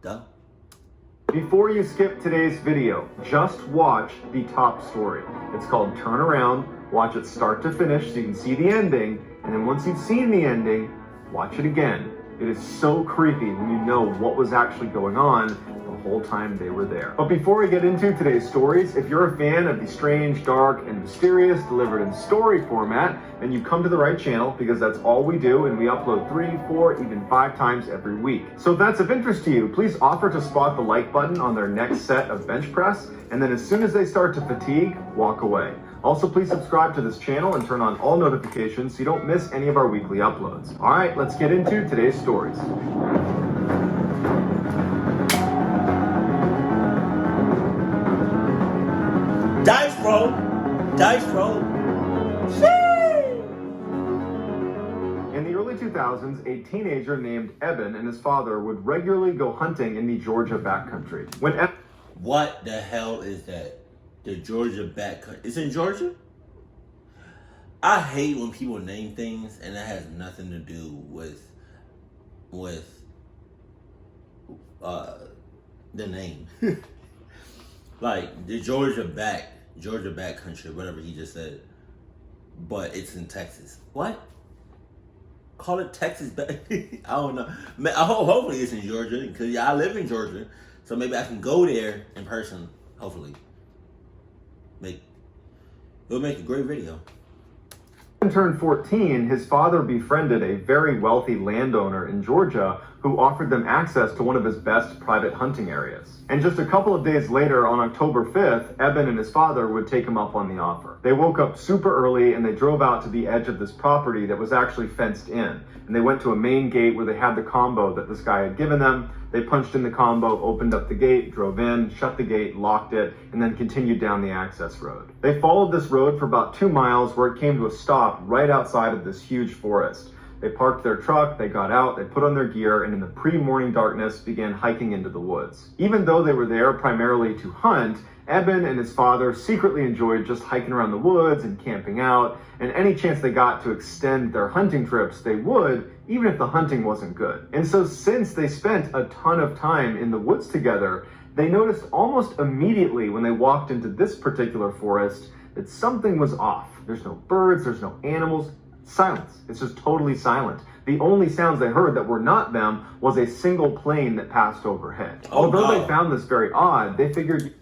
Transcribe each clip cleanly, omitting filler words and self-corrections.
Duh. Before you skip today's video, just watch the top story. It's called Turn Around. Watch it start to finish so you can see the ending. And then once you've seen the ending, watch it again. It is so creepy when you know what was actually going on the whole time they were there. But before we get into today's stories, if you're a fan of the strange, dark, and mysterious delivered in story format, then you come to the right channel because that's all we do, and we upload 3, 4, even 5 times every week. So if that's of interest to you, please offer to spot the like button on their next set of bench press, and then as soon as they start to fatigue, walk away. Also, please subscribe to this channel and turn on all notifications so you don't miss any of our weekly uploads. All right, let's get into today's stories. Dice roll. Dice roll. In the early 2000s, a teenager named Eben and his father would regularly go hunting in the Georgia backcountry. What the hell is that? The Georgia backcountry. It's in Georgia? I hate when people name things and that has nothing to do with the name. Like the Georgia backcountry, whatever he just said. But it's in Texas. What? Call it Texas back. I don't know. Hopefully it's in Georgia because I live in Georgia, so maybe I can go there in person. Hopefully. It'll make a great video. When he turned 14, his father befriended a very wealthy landowner in Georgia who offered them access to one of his best private hunting areas. And just a couple of days later, on October 5th, Eben and his father would take him up on the offer. They woke up super early and they drove out to the edge of this property that was actually fenced in. And they went to a main gate where they had the combo that this guy had given them. They punched in the combo, opened up the gate, drove in, shut the gate, locked it, and then continued down the access road. They followed this road for about 2 miles where it came to a stop right outside of this huge forest. They parked their truck, they got out, they put on their gear, and in the pre-morning darkness began hiking into the woods. Even though they were there primarily to hunt, Eben and his father secretly enjoyed just hiking around the woods and camping out, and any chance they got to extend their hunting trips, they would, even if the hunting wasn't good. And so since they spent a ton of time in the woods together, they noticed almost immediately when they walked into this particular forest that something was off. There's no birds, there's no animals, silence. It's just totally silent. The only sounds they heard that were not them was a single plane that passed overhead. Although they found this very odd, they figured,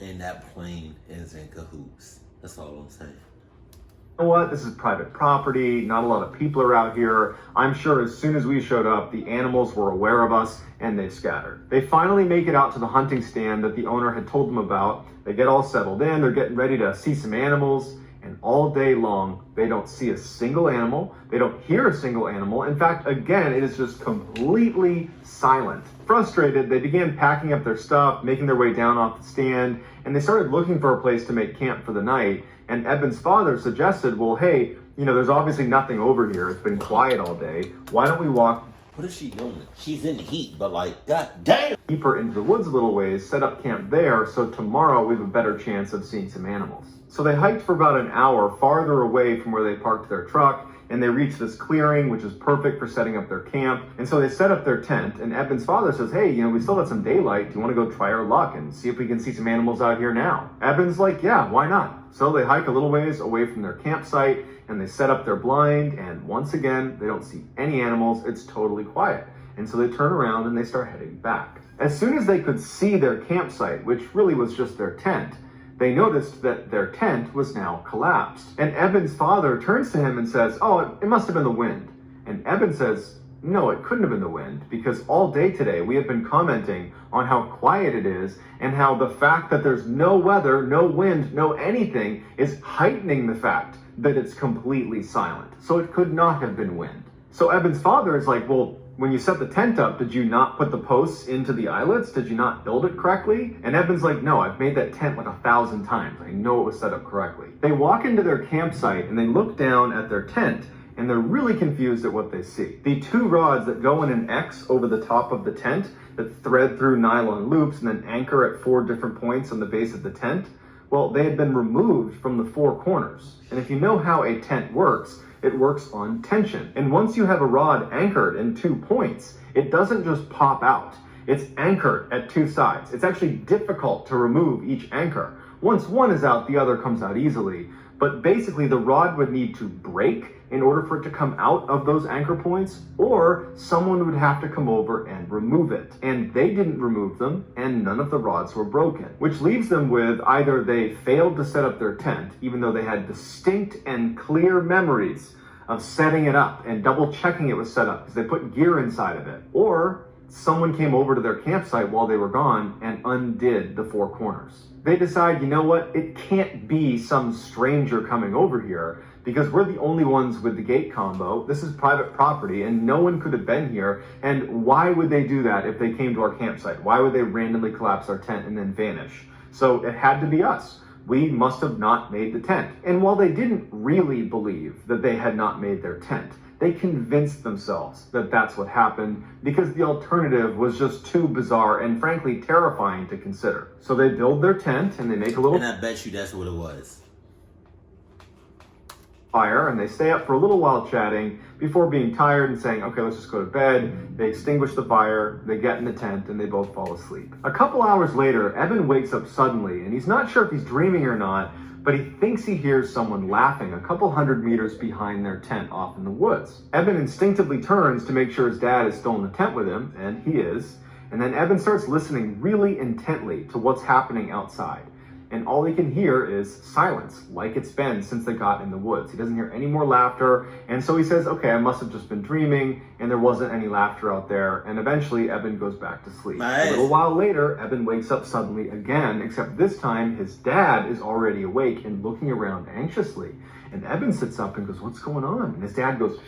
and that plane is in cahoots. That's all I'm saying. You know what? This is private property. Not a lot of people are out here. I'm sure as soon as we showed up, the animals were aware of us and they scattered. They finally make it out to the hunting stand that the owner had told them about. They get all settled in. They're getting ready to see some animals. And all day long, they don't see a single animal. They don't hear a single animal. In fact, again, it is just completely silent. Frustrated, they began packing up their stuff, making their way down off the stand, and they started looking for a place to make camp for the night. And Eben's father suggested, well, hey, there's obviously nothing over here. It's been quiet all day. Why don't we walk? What is she doing? She's in the heat, but like, god damn! Deeper into the woods a little ways, set up camp there, so tomorrow we have a better chance of seeing some animals. So they hiked for about an hour farther away from where they parked their truck, and they reached this clearing, which is perfect for setting up their camp. And so they set up their tent, and Eben's father says, hey, we still got some daylight. Do you want to go try our luck and see if we can see some animals out here now? Eben's like, yeah, why not? So they hike a little ways away from their campsite, and they set up their blind, and once again, they don't see any animals. It's totally quiet. And so they turn around and they start heading back. As soon as they could see their campsite, which really was just their tent, they noticed that their tent was now collapsed. And Eben's father turns to him and says, oh, it must have been the wind. And Eben says, no, it couldn't have been the wind, because all day today we have been commenting on how quiet it is and how the fact that there's no weather, no wind, no anything is heightening the fact that it's completely silent. So it could not have been wind. So Eben's father is like, well, when you set the tent up, did you not put the posts into the eyelets? Did you not build it correctly? And Eben's like, no, I've made that tent like 1,000 times. I know it was set up correctly. They walk into their campsite and they look down at their tent and they're really confused at what they see. The 2 rods that go in an X over the top of the tent that thread through nylon loops and then anchor at 4 different points on the base of the tent, well, they had been removed from the 4 corners. And if you know how a tent works, it works on tension. And once you have a rod anchored in 2 points, it doesn't just pop out. It's anchored at two sides. It's actually difficult to remove each anchor. Once one is out, the other comes out easily. But basically, the rod would need to break in order for it to come out of those anchor points, or someone would have to come over and remove it. And they didn't remove them, and none of the rods were broken, which leaves them with either they failed to set up their tent, even though they had distinct and clear memories of setting it up and double checking it was set up because they put gear inside of it, or someone came over to their campsite while they were gone and undid the four corners. They decide, you know what, it can't be some stranger coming over here because we're the only ones with the gate combo. This is private property and no one could have been here. And why would they do that if they came to our campsite? Why would they randomly collapse our tent and then vanish? So it had to be us. We must have not made the tent. And while they didn't really believe that they had not made their tent, they convinced themselves that that's what happened because the alternative was just too bizarre and frankly terrifying to consider. So they build their tent and they make a little And I bet you that's what it was. fire and they stay up for a little while chatting before being tired and saying, okay, let's just go to bed. They extinguish the fire, they get in the tent, and they both fall asleep. A couple hours later, Evan wakes up suddenly and he's not sure if he's dreaming or not, but he thinks he hears someone laughing a couple hundred meters behind their tent off in the woods. Evan instinctively turns to make sure his dad is still in the tent with him, and he is. And then Evan starts listening really intently to what's happening outside. And all he can hear is silence, like it's been since they got in the woods. He doesn't hear any more laughter, and so he says, okay, I must have just been dreaming, and there wasn't any laughter out there, and eventually Evan goes back to sleep. Nice. A little while later, Evan wakes up suddenly again, except this time his dad is already awake and looking around anxiously. And Evan sits up and goes, what's going on? And his dad goes,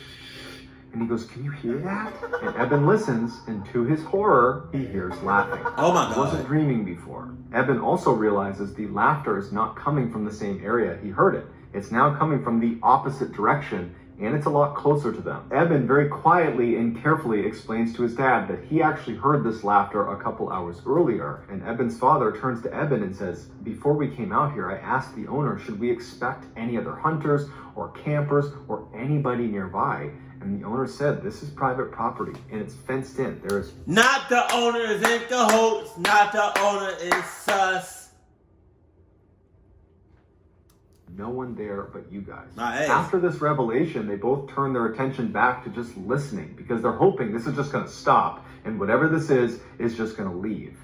and he goes, can you hear that? And Evan listens, and to his horror, he hears laughing. Oh my God. He wasn't dreaming before. Evan also realizes the laughter is not coming from the same area he heard it. It's now coming from the opposite direction, and it's a lot closer to them. Evan very quietly and carefully explains to his dad that he actually heard this laughter a couple hours earlier. And Evan's father turns to Evan and says, before we came out here, I asked the owner, should we expect any other hunters or campers or anybody nearby? And the owner said, this is private property and it's fenced in. There is not the owner is in cahoots. Not the owner is sus. no one there but you guys. Nice. After this revelation, they both turn their attention back to just listening because they're hoping this is just going to stop and whatever this is just going to leave.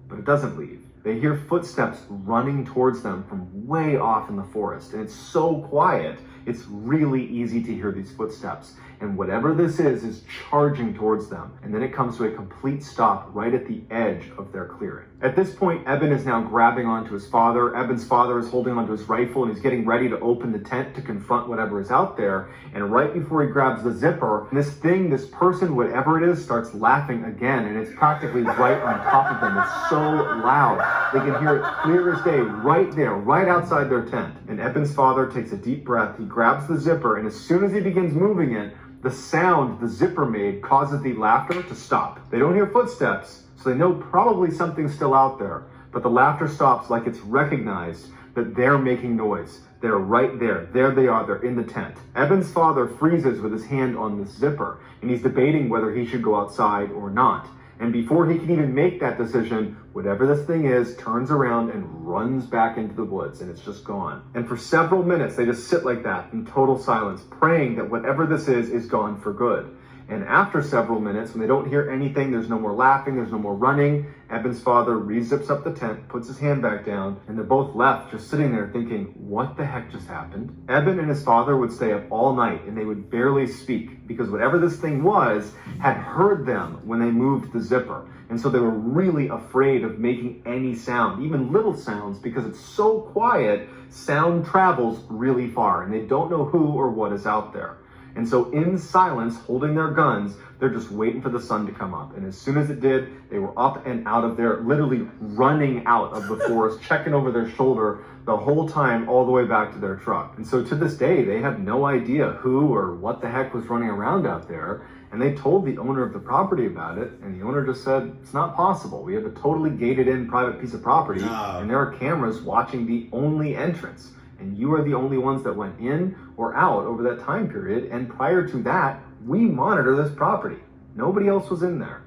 But it doesn't leave. They hear footsteps running towards them from way off in the forest, and it's so quiet, it's really easy to hear these footsteps. And whatever this is charging towards them. And then it comes to a complete stop right at the edge of their clearing. At this point, Evan is now grabbing onto his father. Evan's father is holding onto his rifle and he's getting ready to open the tent to confront whatever is out there. And right before he grabs the zipper, this person, whatever it is, starts laughing again. And it's practically right on top of them. It's so loud. They can hear it clear as day right there, right outside their tent. And Evan's father takes a deep breath. He grabs the zipper, and as soon as he begins moving it, the sound the zipper made causes the laughter to stop. They don't hear footsteps, so they know probably something's still out there. But the laughter stops like it's recognized that they're making noise. They're right there. There they are. They're in the tent. Evan's father freezes with his hand on the zipper, and he's debating whether he should go outside or not. And before he can even make that decision, whatever this thing is turns around and runs back into the woods, and it's just gone. And for several minutes, they just sit like that in total silence, praying that whatever this is gone for good. And after several minutes, when they don't hear anything, there's no more laughing, there's no more running, Evan's father re-zips up the tent, puts his hand back down, and they're both left just sitting there thinking, what the heck just happened? Evan and his father would stay up all night, and they would barely speak, because whatever this thing was had heard them when they moved the zipper. And so they were really afraid of making any sound, even little sounds, because it's so quiet, sound travels really far, and they don't know who or what is out there. And so in silence, holding their guns, they're just waiting for the sun to come up. And as soon as it did, they were up and out of there, literally running out of the forest, checking over their shoulder the whole time, all the way back to their truck. And so to this day, they have no idea who or what the heck was running around out there. And they told the owner of the property about it, and the owner just said, it's not possible. We have a totally gated in private piece of property, and there are cameras watching the only entrance. And you are the only ones that went in or out over that time period. And prior to that, we monitor this property. Nobody else was in there.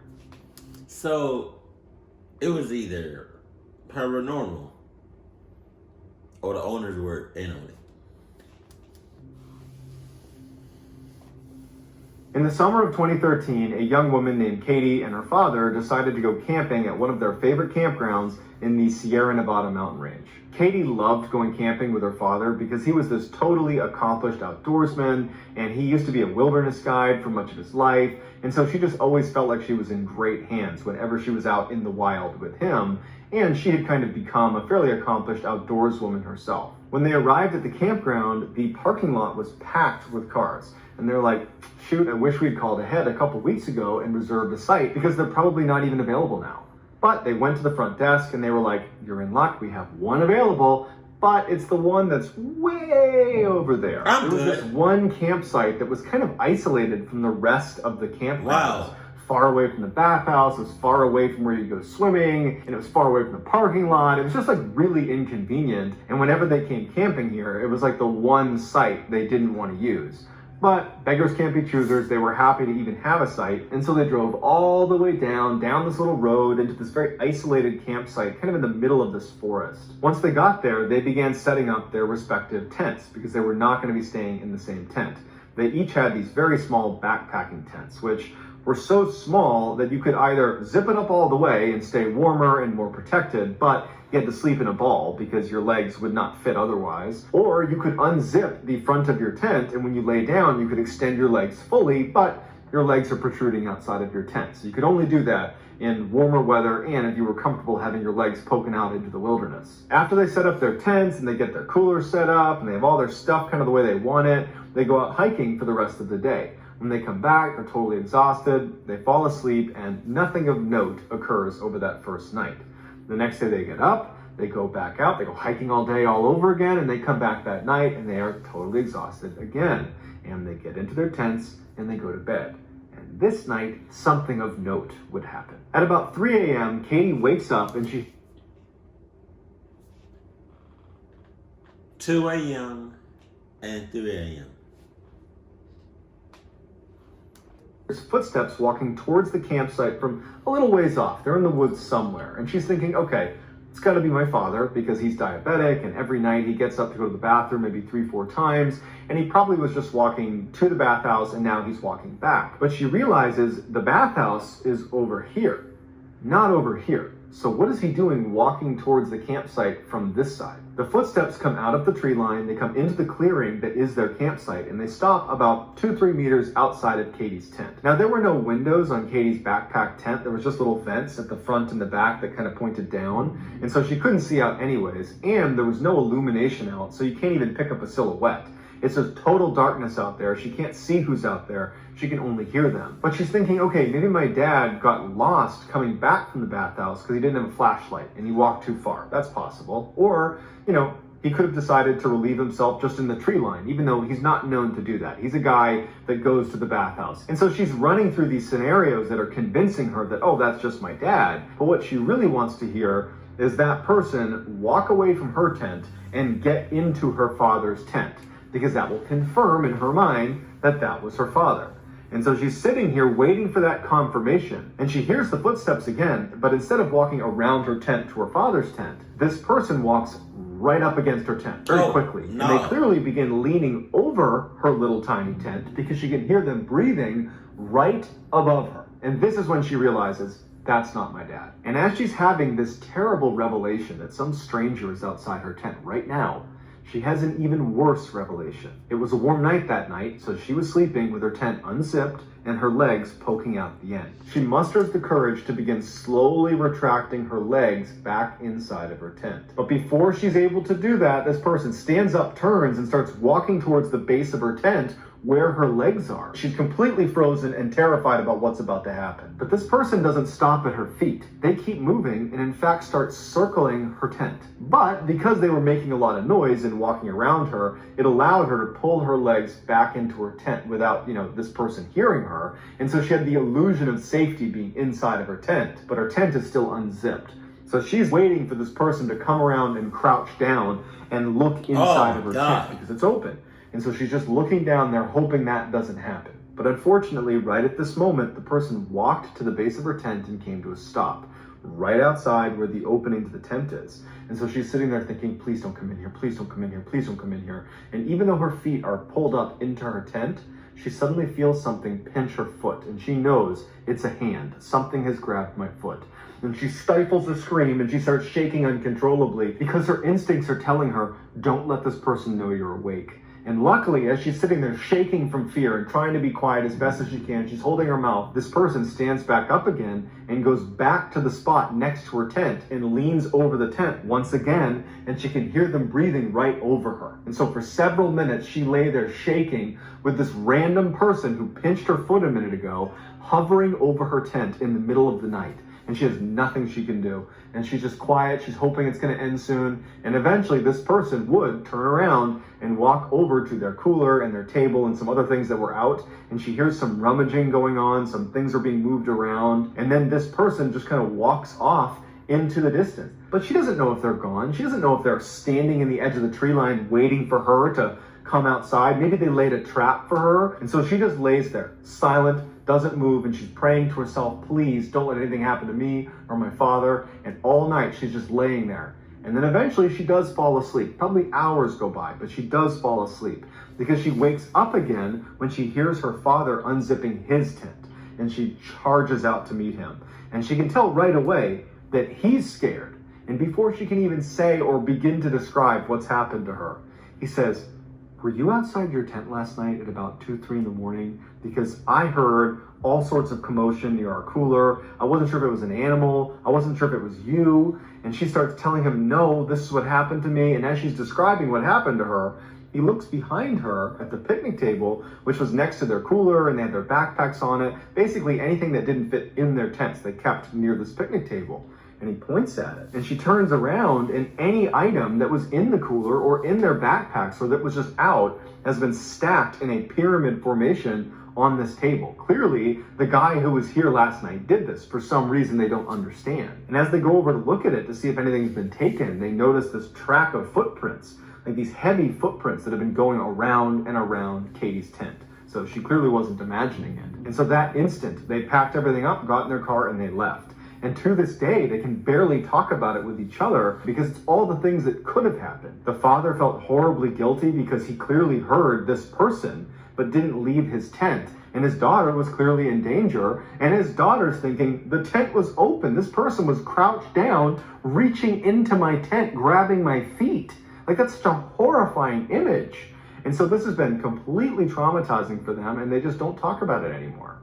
So It was either paranormal or the owners were in on it. In the summer of 2013, a young woman named Katie and her father decided to go camping at one of their favorite campgrounds in the Sierra Nevada mountain range. Katie loved going camping with her father because he was this totally accomplished outdoorsman, and he used to be a wilderness guide for much of his life, and so she just always felt like she was in great hands whenever she was out in the wild with him, and she had kind of become a fairly accomplished outdoorswoman herself. When they arrived at the campground, the parking lot was packed with cars. And they're like, shoot, I wish we'd called ahead a couple weeks ago and reserved a site because they're probably not even available now. But they went to the front desk and they were like, you're in luck, we have one available, but it's the one that's way over there. There was this one campsite that was kind of isolated from the rest of the campground. Wow. Far away from the bathhouse, it was far away from where you go swimming, and it was far away from the parking lot. It was just like really inconvenient. And whenever they came camping here, it was like the one site they didn't want to use. But beggars can't be choosers. They were happy to even have a site. And so they drove all the way down this little road into this very isolated campsite, kind of in the middle of this forest. Once they got there, they began setting up their respective tents because they were not going to be staying in the same tent. They each had these very small backpacking tents, which were so small that you could either zip it up all the way and stay warmer and more protected, but you had to sleep in a ball because your legs would not fit otherwise. Or you could unzip the front of your tent, and when you lay down, you could extend your legs fully, but your legs are protruding outside of your tent. So you could only do that in warmer weather and if you were comfortable having your legs poking out into the wilderness. After they set up their tents and they get their coolers set up and they have all their stuff kind of the way they want it, they go out hiking for the rest of the day. When they come back, they're totally exhausted, they fall asleep, and nothing of note occurs over that first night. The next day they get up, they go back out, they go hiking all day all over again, and they come back that night and they are totally exhausted again. And they get into their tents and they go to bed. And this night, something of note would happen. At about 3 a.m., Katie wakes up and she 2 a.m. and 3 a.m. There's footsteps walking towards the campsite from a little ways off. They're in the woods somewhere. And she's thinking, okay, it's got to be my father because he's diabetic and every night he gets up to go to the bathroom maybe 3-4 times. And he probably was just walking to the bathhouse and now he's walking back. But she realizes the bathhouse is over here, not over here. So what is he doing walking towards the campsite from this side? The footsteps come out of the tree line, they come into the clearing that is their campsite, and they stop about 2-3 meters outside of Katie's tent. Now there were no windows on Katie's backpack tent, there was just little vents at the front and the back that kind of pointed down, and so she couldn't see out anyways, and there was no illumination out, so you can't even pick up a silhouette. It's just total darkness out there. She can't see who's out there. She can only hear them. But she's thinking, okay, maybe my dad got lost coming back from the bathhouse because he didn't have a flashlight and he walked too far. That's possible. Or, he could have decided to relieve himself just in the tree line, even though he's not known to do that. He's a guy that goes to the bathhouse. And so she's running through these scenarios that are convincing her that, oh, that's just my dad. But what she really wants to hear is that person walk away from her tent and get into her father's tent, because that will confirm in her mind that that was her father. And so she's sitting here waiting for that confirmation, and she hears the footsteps again, but instead of walking around her tent to her father's tent, this person walks right up against her tent very quickly. No. And they clearly begin leaning over her little tiny tent because she can hear them breathing right above her. And this is when she realizes, that's not my dad. And as she's having this terrible revelation that some stranger is outside her tent right now, she has an even worse revelation. It was a warm night that night, so she was sleeping with her tent unzipped and her legs poking out the end. She musters the courage to begin slowly retracting her legs back inside of her tent. But before she's able to do that, this person stands up, turns, and starts walking towards the base of her tent where her legs are. She's completely frozen and terrified about what's about to happen. But this person doesn't stop at her feet. They keep moving and in fact start circling her tent. But because they were making a lot of noise and walking around her, it allowed her to pull her legs back into her tent without, this person hearing her. And so she had the illusion of safety being inside of her tent, but her tent is still unzipped. So she's waiting for this person to come around and crouch down and look inside of her tent because it's open. And so she's just looking down there hoping that doesn't happen. But unfortunately, right at this moment, the person walked to the base of her tent and came to a stop, right outside where the opening to the tent is. And so she's sitting there thinking, please don't come in here, please don't come in here, please don't come in here. And even though her feet are pulled up into her tent, she suddenly feels something pinch her foot, and she knows it's a hand. Something has grabbed my foot. And she stifles a scream and she starts shaking uncontrollably because her instincts are telling her, don't let this person know you're awake. And luckily, as she's sitting there shaking from fear and trying to be quiet as best as she can, she's holding her mouth. This person stands back up again and goes back to the spot next to her tent and leans over the tent once again, and she can hear them breathing right over her. And so for several minutes, she lay there shaking with this random person who pinched her foot a minute ago, hovering over her tent in the middle of the night. And she has nothing she can do. And she's just quiet. She's hoping it's going to end soon. And eventually this person would turn around and walk over to their cooler and their table and some other things that were out. And she hears some rummaging going on. Some things are being moved around. And then this person just kind of walks off into the distance. But she doesn't know if they're gone. She doesn't know if they're standing in the edge of the tree line waiting for her to come outside. Maybe they laid a trap for her. And so she just lays there, silent, doesn't move, and she's praying to herself, please don't let anything happen to me or my father. And all night she's just laying there. And then eventually she does fall asleep. Probably hours go by, but she does fall asleep because she wakes up again when she hears her father unzipping his tent, and she charges out to meet him. And she can tell right away that he's scared. And before she can even say or begin to describe what's happened to her, he says, were you outside your tent last night at about 2, 3 in the morning? Because I heard all sorts of commotion near our cooler. I wasn't sure if it was an animal. I wasn't sure if it was you. And she starts telling him, no, this is what happened to me. And as she's describing what happened to her, he looks behind her at the picnic table, which was next to their cooler, and they had their backpacks on it. Basically anything that didn't fit in their tents, they kept near this picnic table. And he points at it, and she turns around, and any item that was in the cooler or in their backpacks or that was just out has been stacked in a pyramid formation on this table. Clearly, the guy who was here last night did this for some reason they don't understand. And as they go over to look at it to see if anything's been taken, they notice this track of footprints, like these heavy footprints that have been going around and around Katie's tent. So she clearly wasn't imagining it. And so that instant, they packed everything up, got in their car, and they left. And to this day, they can barely talk about it with each other because it's all the things that could have happened. The father felt horribly guilty because he clearly heard this person, but didn't leave his tent. And his daughter was clearly in danger. And his daughter's thinking, the tent was open. This person was crouched down, reaching into my tent, grabbing my feet. Like, that's such a horrifying image. And so this has been completely traumatizing for them, and they just don't talk about it anymore.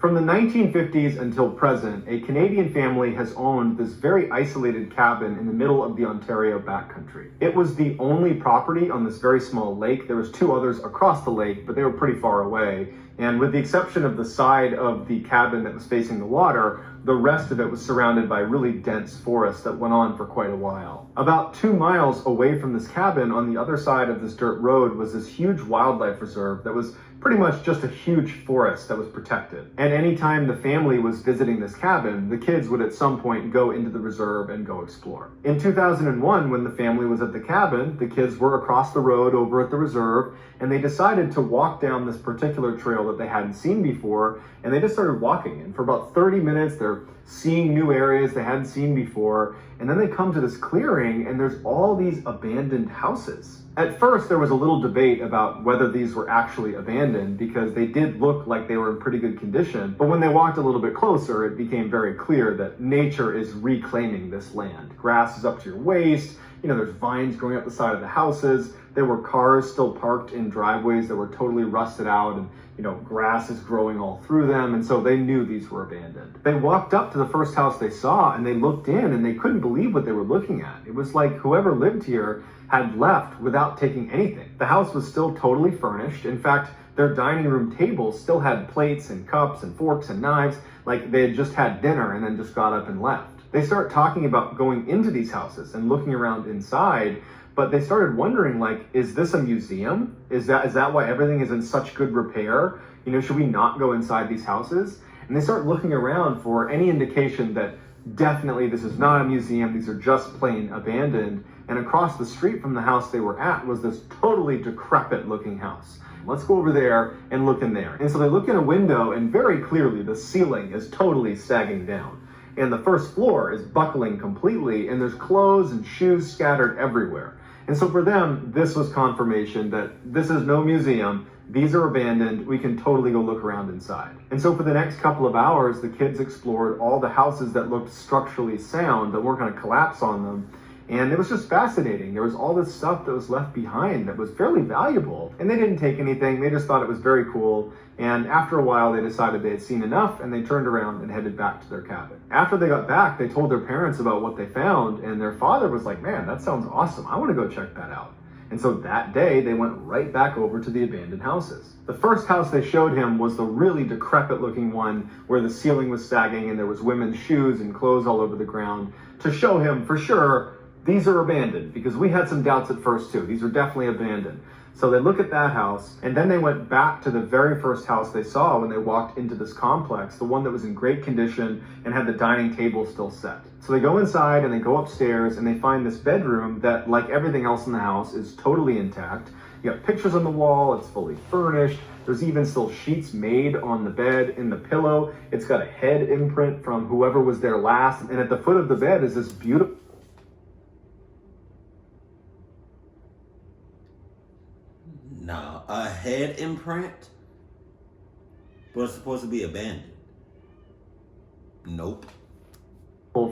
From the 1950s until present, a Canadian family has owned this very isolated cabin in the middle of the Ontario backcountry. It was the only property on this very small lake. There was 2 others across the lake, but they were pretty far away. And with the exception of the side of the cabin that was facing the water, the rest of it was surrounded by really dense forest that went on for quite a while. About 2 miles away from this cabin, on the other side of this dirt road, was this huge wildlife reserve that was pretty much just a huge forest that was protected. And anytime the family was visiting this cabin, the kids would at some point go into the reserve and go explore. In 2001, when the family was at the cabin, the kids were across the road over at the reserve, and they decided to walk down this particular trail that they hadn't seen before, and they just started walking. And for about 30 minutes, they're seeing new areas they hadn't seen before, and then they come to this clearing, and there's all these abandoned houses. At first, there was a little debate about whether these were actually abandoned because they did look like they were in pretty good condition. But when they walked a little bit closer, it became very clear that nature is reclaiming this land. Grass is up to your waist. There's vines growing up the side of the houses. There were cars still parked in driveways that were totally rusted out, and grass is growing all through them. And so they knew these were abandoned. They walked up to the first house they saw, and they looked in, and they couldn't believe what they were looking at. It was like whoever lived here had left without taking anything. The house was still totally furnished. In fact, their dining room table still had plates and cups and forks and knives, like they had just had dinner and then just got up and left. They start talking about going into these houses and looking around inside, but they started wondering, is this a museum? Is that why everything is in such good repair? Should we not go inside these houses? And they start looking around for any indication that definitely this is not a museum, these are just plain abandoned. And across the street from the house they were at was this totally decrepit looking house. Let's go over there and look in there. And so they look in a window, and very clearly the ceiling is totally sagging down. And the first floor is buckling completely, and there's clothes and shoes scattered everywhere. And so for them, this was confirmation that this is no museum. These are abandoned. We can totally go look around inside. And so for the next couple of hours, the kids explored all the houses that looked structurally sound, that weren't going to collapse on them. And it was just fascinating. There was all this stuff that was left behind that was fairly valuable. And they didn't take anything. They just thought it was very cool. And after a while, they decided they had seen enough, and they turned around and headed back to their cabin. After they got back, they told their parents about what they found. And their father was like, man, that sounds awesome. I want to go check that out. And so that day, they went right back over to the abandoned houses. The first house they showed him was the really decrepit looking one where the ceiling was sagging and there was women's shoes and clothes all over the ground, to show him for sure these are abandoned, because we had some doubts at first too. These are definitely abandoned. So they look at that house, and then they went back to the very first house they saw when they walked into this complex, the one that was in great condition and had the dining table still set. So they go inside and they go upstairs and they find this bedroom that, like everything else in the house, is totally intact. You got pictures on the wall, it's fully furnished. There's even still sheets made on the bed, in the pillow. It's got a head imprint from whoever was there last. And at the foot of the bed is this beautiful... Now, a head imprint? But it's supposed to be abandoned. Nope.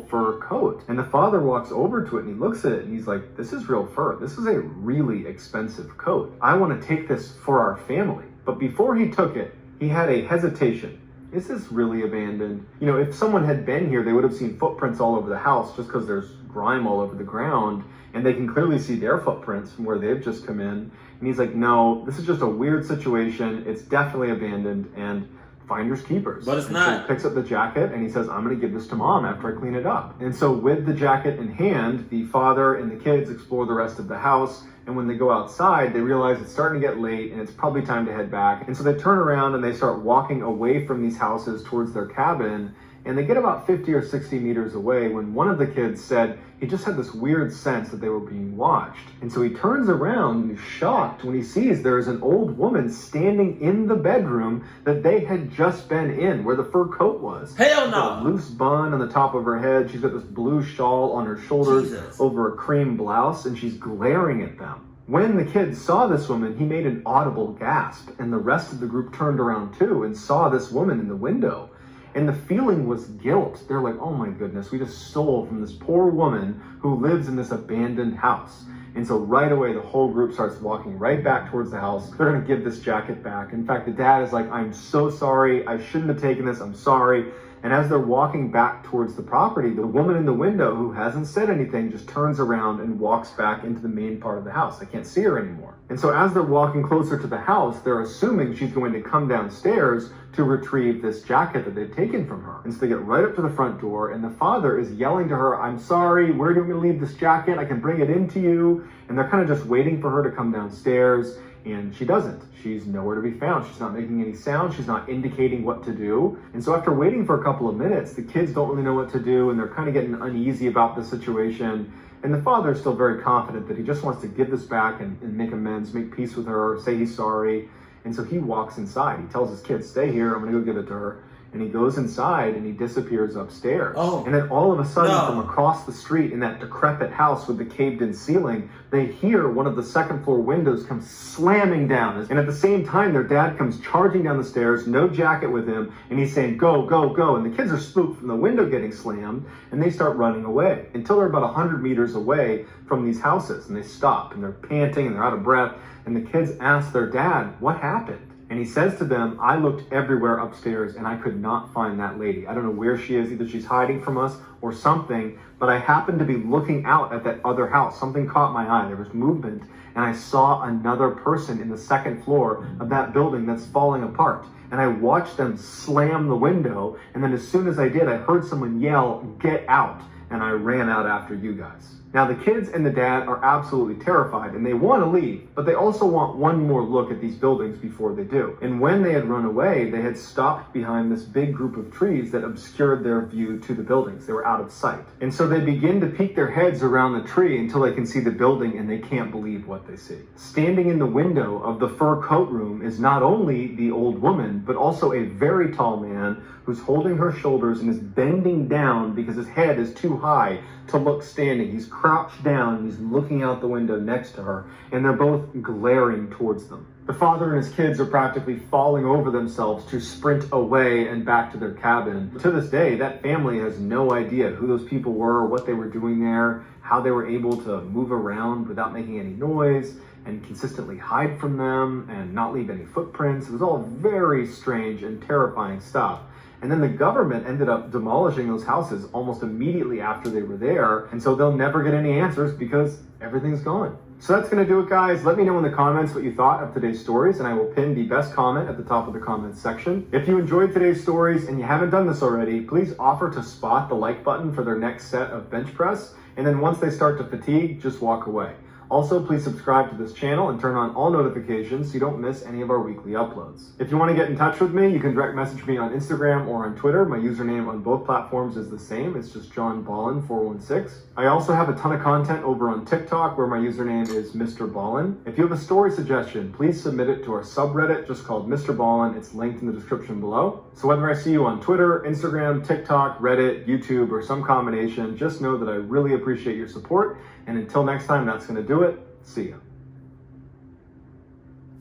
fur coat. And the father walks over to it and he looks at it and he's like, this is real fur. This is a really expensive coat. I want to take this for our family. But before he took it, he had a hesitation. Is this really abandoned? You know, if someone had been here, they would have seen footprints all over the house just because there's grime all over the ground. And they can clearly see their footprints from where they've just come in. And he's like, no, this is just a weird situation. It's definitely abandoned and finders keepers. But it's and not. So he picks up the jacket and he says, I'm going to give this to mom after I clean it up. And so with the jacket in hand, the father and the kids explore the rest of the house. And when they go outside, they realize it's starting to get late and it's probably time to head back. And so they turn around and they start walking away from these houses towards their cabin. And they get about 50 or 60 meters away when one of the kids said he just had this weird sense that they were being watched. And so he turns around and he's shocked when he sees there's an old woman standing in the bedroom that they had just been in, where the fur coat was. Hell She's got a no! loose bun on the top of her head. She's got this blue shawl on her shoulders over a cream blouse, and she's glaring at them. When the kid saw this woman, he made an audible gasp, and the rest of the group turned around too and saw this woman in the window. And the feeling was guilt. They're like, oh my goodness, we just stole from this poor woman who lives in this abandoned house. And so right away, the whole group starts walking right back towards the house. They're going to give this jacket back. In fact, the dad is like, I'm so sorry. I shouldn't have taken this. I'm sorry. And as they're walking back towards the property, the woman in the window who hasn't said anything just turns around and walks back into the main part of the house. They can't see her anymore. And so as they're walking closer to the house, they're assuming she's going to come downstairs to retrieve this jacket that they've taken from her. And so they get right up to the front door, and the father is yelling to her, I'm sorry, where do you want me to leave this jacket? I can bring it into you. And they're kind of just waiting for her to come downstairs. And she doesn't. She's nowhere to be found. She's not making any sound. She's not indicating what to do. And so after waiting for a couple of minutes, the kids don't really know what to do, and they're kind of getting uneasy about the situation. And the father is still very confident that he just wants to give this back and make amends, make peace with her, say he's sorry. And so he walks inside. He tells his kids, stay here. I'm going to go give it to her. And he goes inside and he disappears upstairs. Oh, and then all of a sudden, no. from across the street in that decrepit house with the caved-in ceiling, they hear one of the second floor windows come slamming down. And at the same time, their dad comes charging down the stairs, no jacket with him, and he's saying, go, go, go. And the kids are spooked from the window getting slammed, and they start running away until they're about 100 meters away from these houses. And they stop, and they're panting, and they're out of breath. And the kids ask their dad, what happened? And he says to them, I looked everywhere upstairs and I could not find that lady. I don't know where she is. Either she's hiding from us or something, but I happened to be looking out at that other house. Something caught my eye. There was movement, and I saw another person in the second floor of that building that's falling apart. And I watched them slam the window, and then as soon as I did, I heard someone yell, get out. and I ran out after you guys. Now the kids and the dad are absolutely terrified and they want to leave, but they also want one more look at these buildings before they do. And when they had run away, they had stopped behind this big group of trees that obscured their view to the buildings. They were out of sight. And so they begin to peek their heads around the tree until they can see the building, and they can't believe what they see. Standing in the window of the fur coat room is not only the old woman, but also a very tall man who's holding her shoulders and is bending down because his head is too high to look standing. He's crouched down and he's looking out the window next to her, and they're both glaring towards them. The father and his kids are practically falling over themselves to sprint away and back to their cabin. To this day, that family has no idea who those people were, what they were doing there, how they were able to move around without making any noise and consistently hide from them and not leave any footprints. It was all very strange and terrifying stuff. And then the government ended up demolishing those houses almost immediately after they were there. And so they'll never get any answers because everything's gone. So that's going to do it, guys. Let me know in the comments what you thought of today's stories, and I will pin the best comment at the top of the comments section. If you enjoyed today's stories and you haven't done this already, please offer to spot the like button for their next set of bench press. And then once they start to fatigue, just walk away. Also, please subscribe to this channel and turn on all notifications so you don't miss any of our weekly uploads. If you want to get in touch with me, you can direct message me on Instagram or on Twitter. My username on both platforms is the same. It's just JohnBallen416. I also have a ton of content over on TikTok where my username is MrBallen. If you have a story suggestion, please submit it to our subreddit just called MrBallen. It's linked in the description below. So whether I see you on Twitter, Instagram, TikTok, Reddit, YouTube, or some combination, just know that I really appreciate your support. And until next time, that's going to do it. See ya.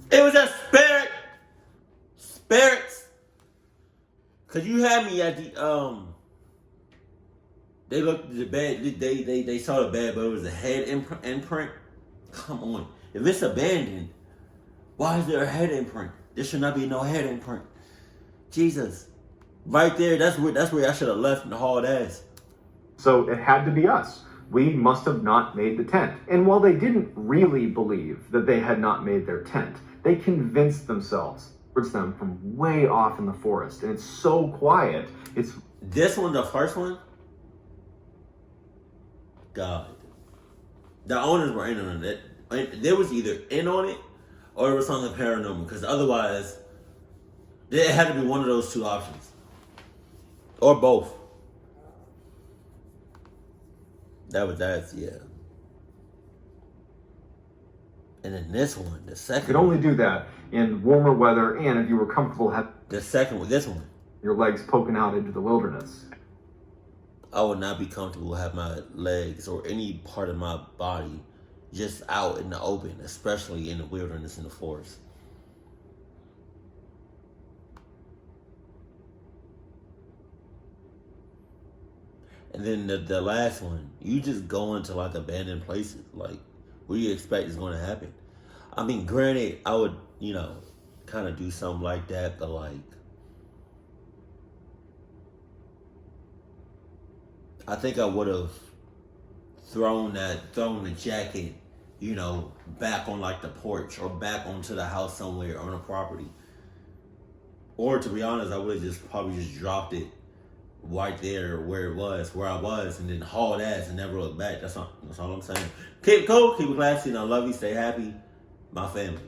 It was a spirit. Spirits. Cause you had me at the They looked at the bed. They saw the bed, but it was a head imprint. Come on. If it's abandoned, why is there a head imprint? There should not be no head imprint. Jesus. Right there. That's where I should have left and hauled ass. So it had to be us. We must have not made the tent. And while they didn't really believe that they had not made their tent, they convinced themselves towards them from way off in the forest. And it's so quiet. It's this one, the first one. God, the owners were in on it. They was either in on it or it was something paranormal. Because otherwise, it had to be one of those two options, or both. That's yeah. And then this one, the second. You could only do that in warmer weather and if you were comfortable having the second one, this one. Your legs poking out into the wilderness. I would not be comfortable have my legs or any part of my body just out in the open, especially in the wilderness in the forest. And then the last one, you just go into like abandoned places. Like, what do you expect is going to happen? I mean, granted, I would, kind of do something like that, but like, I think I would have thrown the jacket, back on like the porch or back onto the house somewhere on a property. Or to be honest, I would have probably just dropped it right there where I was, and then hauled ass and never looked back. That's all I'm saying. Keep it cool, keep it classy, and I love you. Stay happy, my family.